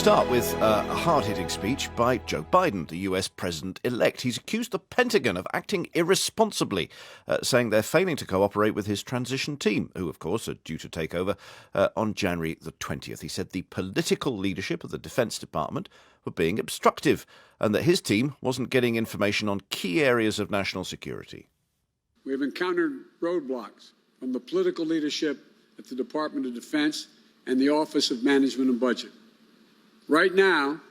start with a hard-hitting speech by Joe Biden, the US president-elect. He's accused the Pentagon of acting irresponsibly, saying they're failing to cooperate with his transition team, who, of course, are due to take over on January the 20th. He said the political leadership of the Defense Department were being obstructive and that his team wasn't getting information on key areas of national security. We have encountered roadblocks from the political leadership at the Department of Defense and the Office of Management and Budget. Right now,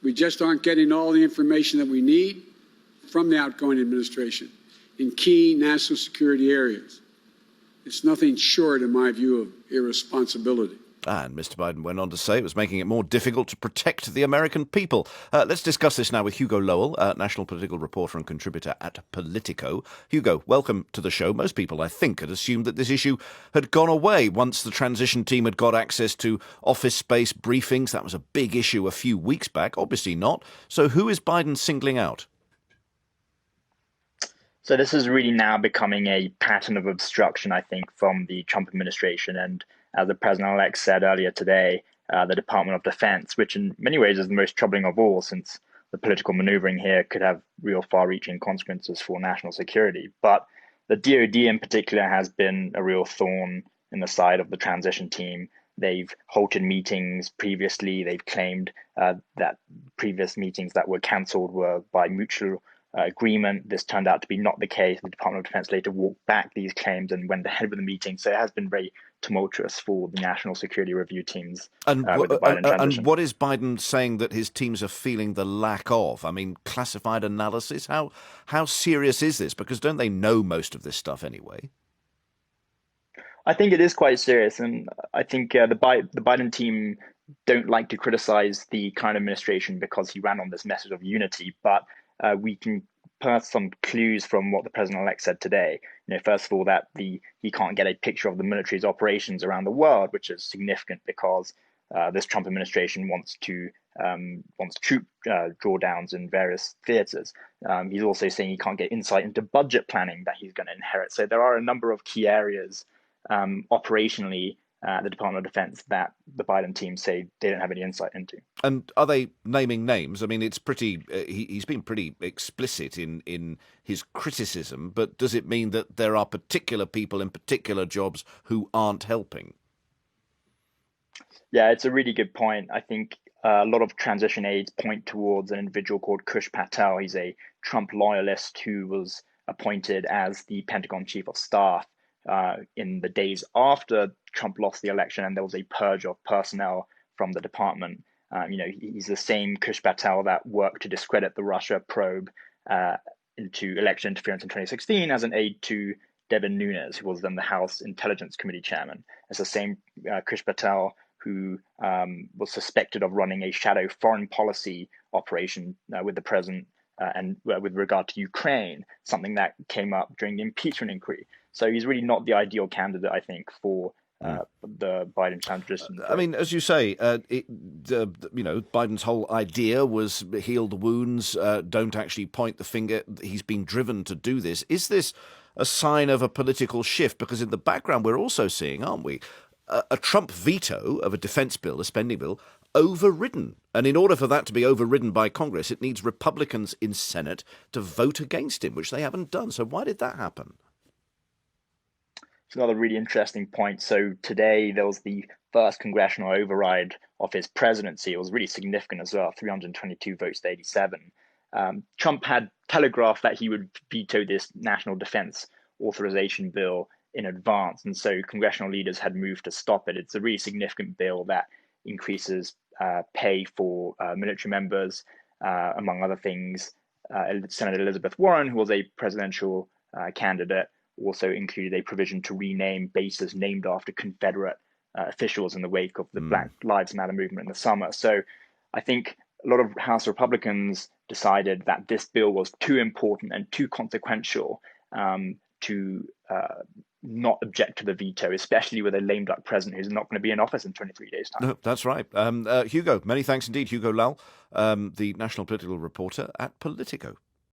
we just aren't getting all the information that we need from the outgoing administration in key national security areas. It's nothing short, in my view, of irresponsibility. And Mr. Biden went on to say it was making it more difficult to protect the American people. Let's discuss this now with Hugo Lowell, national political reporter and contributor at Politico. Hugo, welcome to the show. Most people, I think, had assumed that this issue had gone away once the transition team had got access to office space briefings. That was a big issue a few weeks back. Obviously not. So who is Biden singling out? So this is really now becoming a pattern of obstruction, I think, from the Trump administration. And as the president-elect said earlier today, the Department of Defense, which in many ways is the most troubling of all, since the political maneuvering here could have real far-reaching consequences for national security. But the DoD in particular has been a real thorn in the side of the transition team. They've halted meetings previously. They've claimed that previous meetings that were cancelled were by mutual agreement. This turned out to be not the case. The Department of Defense later walked back these claims and went ahead with the meeting. So it has been very tumultuous for the national security review teams. And what is Biden saying that his teams are feeling the lack of? I mean, classified analysis? How serious is this? Because don't they know most of this stuff anyway? I think it is quite serious. And I think the Biden team don't like to criticize the current administration because he ran on this message of unity. But we can pass some clues from what the president-elect said today. First of all, that he can't get a picture of the military's operations around the world, which is significant because this Trump administration wants troop drawdowns in various theaters. He's also saying he can't get insight into budget planning that he's going to inherit. So there are a number of key areas operationally the Department of Defense that the Biden team say they don't have any insight into. And are they naming names? I mean, it's pretty. He's been pretty explicit in his criticism, but does it mean that there are particular people in particular jobs who aren't helping? Yeah, it's a really good point. I think a lot of transition aides point towards an individual called Kush Patel. He's a Trump loyalist who was appointed as the Pentagon chief of staff in the days after Trump lost the election, and there was a purge of personnel from the department. He's the same Kush Patel that worked to discredit the Russia probe into election interference in 2016 as an aide to Devin Nunes, who was then the House Intelligence Committee chairman. It's the same Kush Patel who was suspected of running a shadow foreign policy operation with the president and with regard to Ukraine, something that came up during the impeachment inquiry. So he's really not the ideal candidate, I think, for the Biden transition. I mean, as you say, Biden's whole idea was heal the wounds, don't actually point the finger. He's been driven to do this. Is this a sign of a political shift? Because in the background, we're also seeing, aren't we, a Trump veto of a defense bill, a spending bill, overridden. And in order for that to be overridden by Congress, it needs Republicans in Senate to vote against him, which they haven't done. So why did that happen? It's another really interesting point. So today there was the first congressional override of his presidency. It was really significant as well, 322 votes to 87. Trump had telegraphed that he would veto this national defense authorization bill in advance. And so congressional leaders had moved to stop it. It's a really significant bill that increases pay for military members, among other things. Senator Elizabeth Warren, who was a presidential candidate, also included a provision to rename bases named after Confederate officials in the wake of the Black Lives Matter movement in the summer. So I think a lot of House Republicans decided that this bill was too important and too consequential to not object to the veto, especially with a lame duck president who's not going to be in office in 23 days' time. No, that's right. Hugo, many thanks indeed. Hugo Lowell, the national political reporter at Politico.